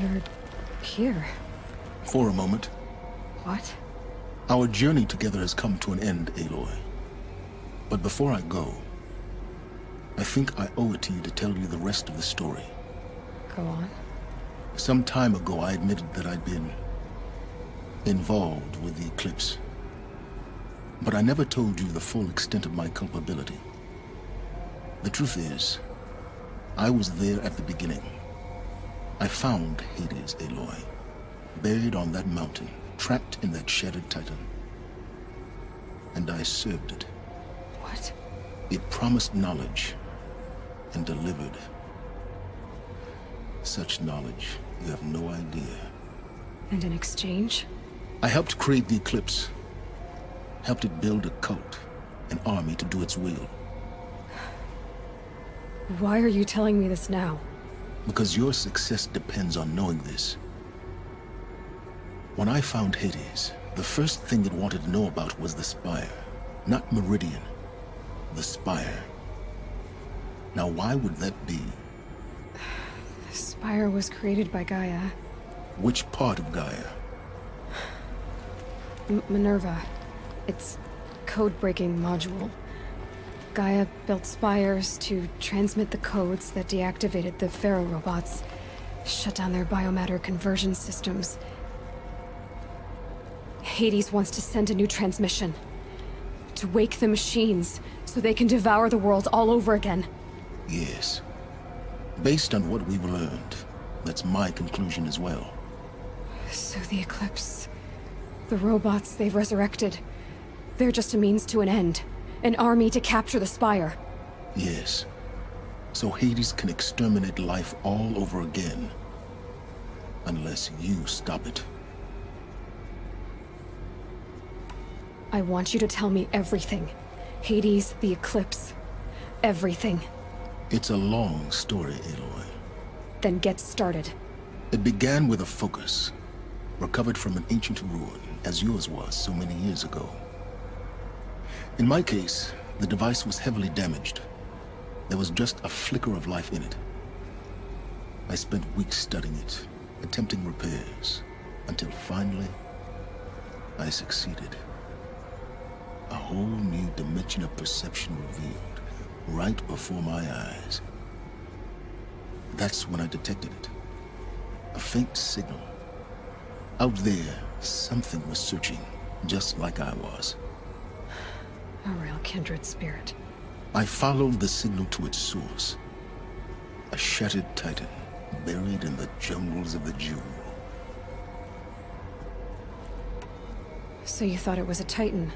You're here. For a moment. What? Our journey together has come to an end, Aloy. But before I go, I think I owe it to you to tell you the rest of the story. Go on. Some time ago, I admitted that I'd been involved with the eclipse. But I never told you the full extent of my culpability. The truth is, I was there at the beginning. I found Hades, Aloy, buried on that mountain, trapped in that shattered titan. And I served it. What? It promised knowledge and delivered. Such knowledge, you have no idea. And in exchange? I helped create the eclipse. Helped it build a cult, an army to do its will. Why are you telling me this now? Because your success depends on knowing this. When I found Hades, the first thing it wanted to know about was the Spire. Not Meridian. The Spire. Now why would that be? The Spire was created by Gaia. Which part of Gaia? Minerva. Its code-breaking module. Gaia built spires to transmit the codes that deactivated the Pharaoh robots, shut down their biomatter conversion systems. Hades wants to send a new transmission. To wake the machines, so they can devour the world all over again. Yes. Based on what we've learned, that's my conclusion as well. So the Eclipse... the robots they've resurrected... they're just a means to an end. An army to capture the Spire. Yes. So Hades can exterminate life all over again. Unless you stop it. I want you to tell me everything. Hades, the Eclipse. Everything. It's a long story, Aloy. Then get started. It began with a focus. Recovered from an ancient ruin, as yours was so many years ago. In my case, the device was heavily damaged. There was just a flicker of life in it. I spent weeks studying it, attempting repairs, until finally, I succeeded. A whole new dimension of perception revealed, right before my eyes. That's when I detected it. A faint signal. Out there, something was searching, just like I was. A real kindred spirit. I followed the signal to its source. A shattered titan, buried in the jungles of the Jewel. So you thought it was a titan?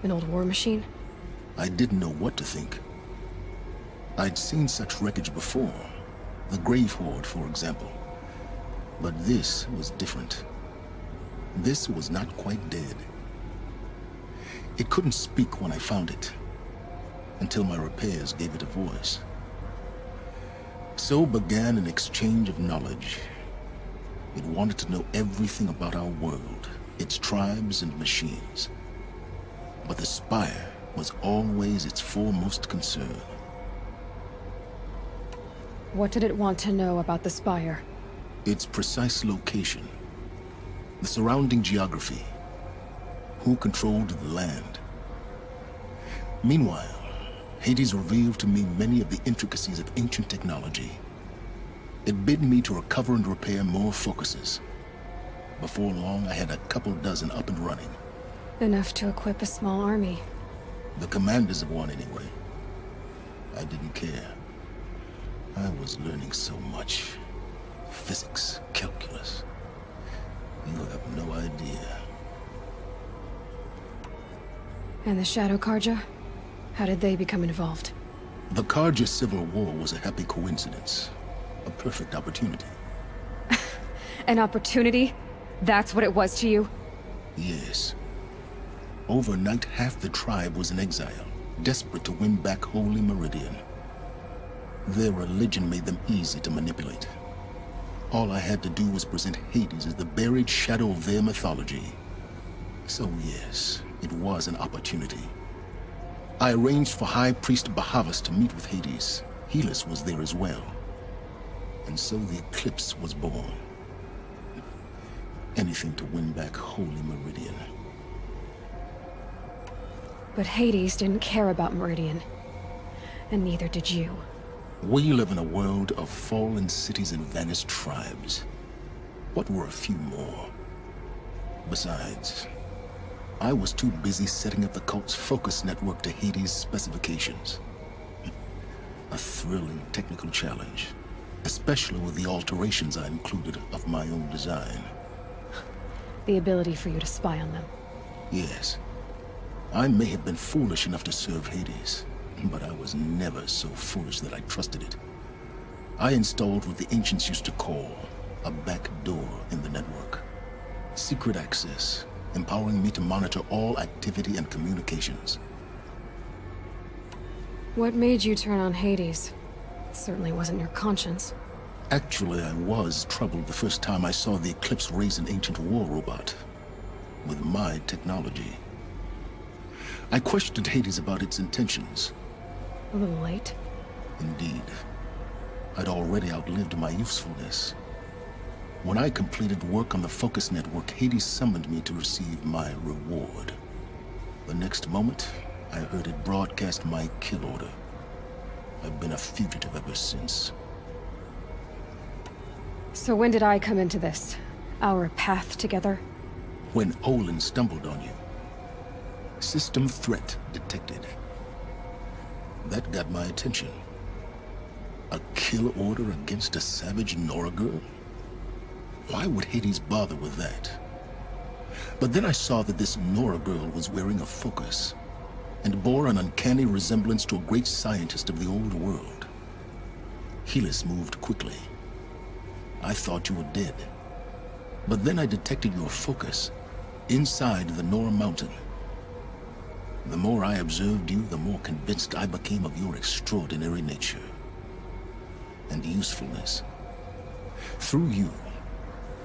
An old war machine? I didn't know what to think. I'd seen such wreckage before. The Grave Horde, for example. But this was different. This was not quite dead. It couldn't speak when I found it, until my repairs gave it a voice. So began an exchange of knowledge. It wanted to know everything about our world, its tribes and machines. But the Spire was always its foremost concern. What did it want to know about the Spire? Its precise location, the surrounding geography, who controlled the land. Meanwhile, Hades revealed to me many of the intricacies of ancient technology. It bid me to recover and repair more focuses. Before long, I had a couple dozen up and running. Enough to equip a small army. The commanders of one, anyway. I didn't care. I was learning so much. Physics, calculus. You have no idea. And the Shadow Karja? How did they become involved? The Karja Civil War was a happy coincidence. A perfect opportunity. An opportunity? That's what it was to you? Yes. Overnight, half the tribe was in exile, desperate to win back Holy Meridian. Their religion made them easy to manipulate. All I had to do was present Hades as the buried shadow of their mythology. So yes, it was an opportunity. I arranged for High Priest Bahavas to meet with Hades. Helis was there as well. And so the Eclipse was born. Anything to win back Holy Meridian. But Hades didn't care about Meridian. And neither did you. We live in a world of fallen cities and vanished tribes. What were a few more? Besides, I was too busy setting up the cult's focus network to Hades' specifications. A thrilling technical challenge, especially with the alterations I included of my own design. The ability for you to spy on them. Yes. I may have been foolish enough to serve Hades, but I was never so foolish that I trusted it. I installed what the ancients used to call a back door in the network. Secret access, empowering me to monitor all activity and communications. What made you turn on Hades? It certainly wasn't your conscience. Actually, I was troubled the first time I saw the Eclipse raise an ancient war robot. With my technology. I questioned Hades about its intentions. A little late. Indeed. I'd already outlived my usefulness. When I completed work on the Focus Network, Hades summoned me to receive my reward. The next moment, I heard it broadcast my kill order. I've been a fugitive ever since. So when did I come into this? Our path together? When Olin stumbled on you. System threat detected. That got my attention. A kill order against a savage Nora girl? Why would Hades bother with that? But then I saw that this Nora girl was wearing a focus, and bore an uncanny resemblance to a great scientist of the old world. Helis moved quickly. I thought you were dead. But then I detected your focus inside the Nora mountain. The more I observed you, the more convinced I became of your extraordinary nature and usefulness. Through you,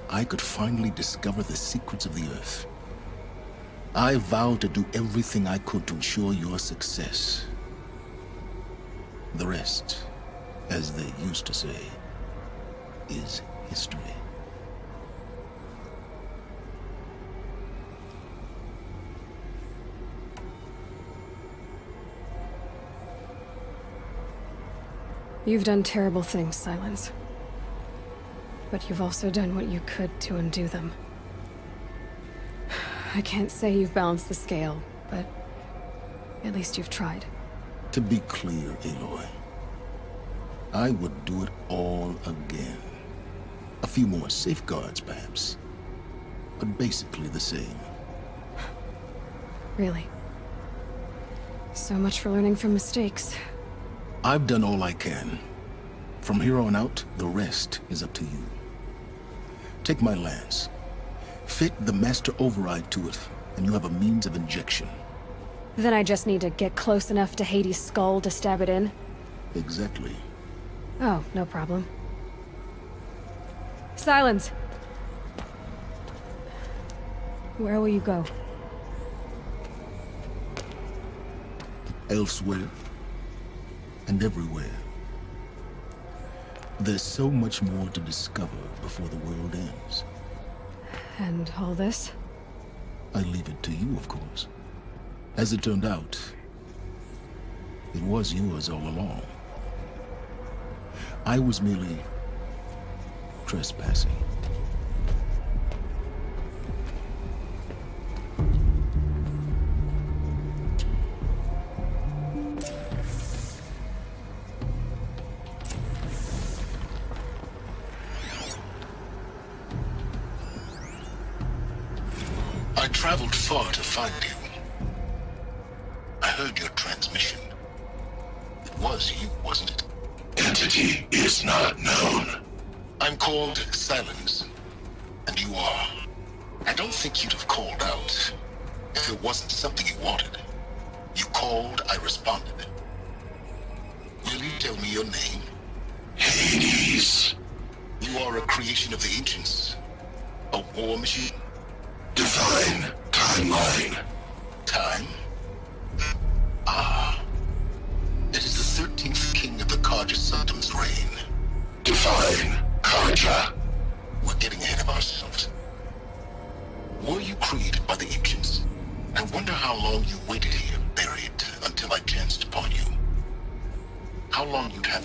I could finally discover the secrets of the Earth. I vowed to do everything I could to ensure your success. The rest, as they used to say, is history. You've done terrible things, Sylens. But you've also done what you could to undo them. I can't say you've balanced the scale, but at least you've tried. To be clear, Aloy, I would do it all again. A few more safeguards, perhaps, but basically the same. Really? So much for learning from mistakes. I've done all I can. From here on out, the rest is up to you. Take my lance. Fit the master override to it, and you have a means of injection. Then I just need to get close enough to Hades' skull to stab it in? Exactly. Oh, no problem. Sylens! Where will you go? Elsewhere. And everywhere. There's so much more to discover before the world ends. And all this? I leave it to you, of course. As it turned out, it was yours all along. I was merely trespassing. I traveled far to find you. I heard your transmission. It was you, wasn't it? Entity is not known. I'm called Sylens, and you are. I don't think you'd have called out if it wasn't something you wanted. You called, I responded. Will you tell me your name? Hades. You are a creation of the ancients. A war machine? Divine timeline. Time? Ah. It is the 13th king of the Carja Sanctum's reign. Divine Karja. We're getting ahead of ourselves.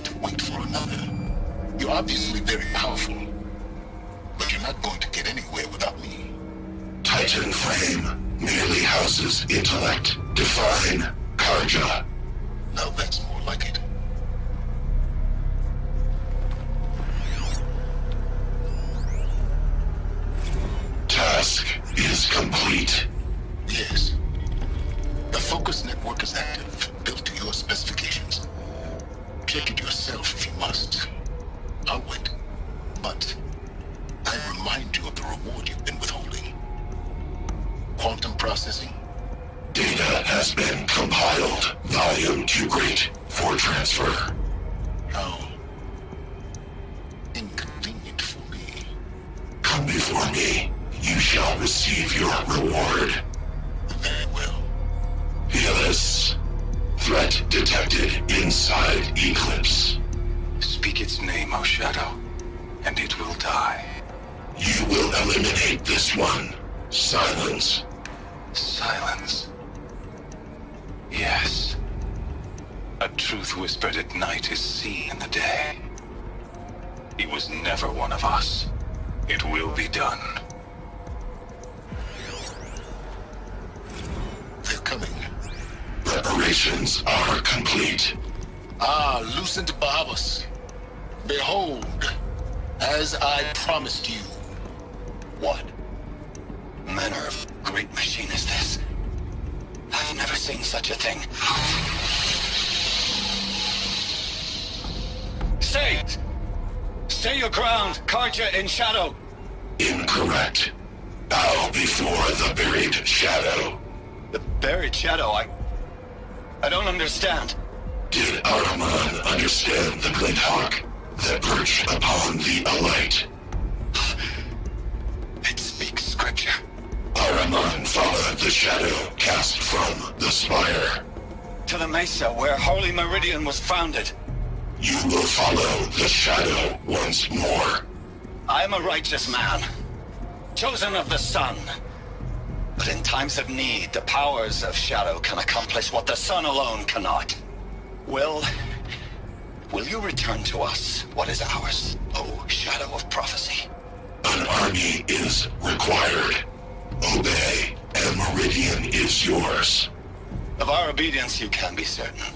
to wait for another. You're obviously very powerful, but you're not going to get anywhere without me. Titan Flame merely houses intellect. Define Karja. Now that's more like it. Task is complete. Yes. The focus network is active, built to your specifications. Check it yourself if you must. I'll wait. But I remind you of the reward you've been withholding. Quantum processing. Data has been compiled. Volume too great for transfer. How inconvenient for me. Come before me. You shall receive your reward. Very well. Helis. Threat detected inside Eclipse. Speak its name, O Shadow, and it will die. You will eliminate this one. Sylens. Silence. Yes. A truth whispered at night is seen in the day. He was never one of us. It will be done. They're coming. Preparations are complete. Ah, Lucent Bahavas. Behold, as I promised you. What manner of great machine is this? I've never seen such a thing. Stay! Stay your ground, Karja in Shadow! Incorrect. Bow before the buried shadow. The buried shadow, I don't understand. Did Araman understand the glint hawk that perched upon the alight? It speaks scripture. Araman followed the shadow cast from the spire. To the mesa where Holy Meridian was founded. You will follow the shadow once more. I am a righteous man, chosen of the sun. But in times of need, the powers of Shadow can accomplish what the sun alone cannot. Will you return to us what is ours, O Shadow of Prophecy? An army is required. Obey, and Meridian is yours. Of our obedience you can be certain.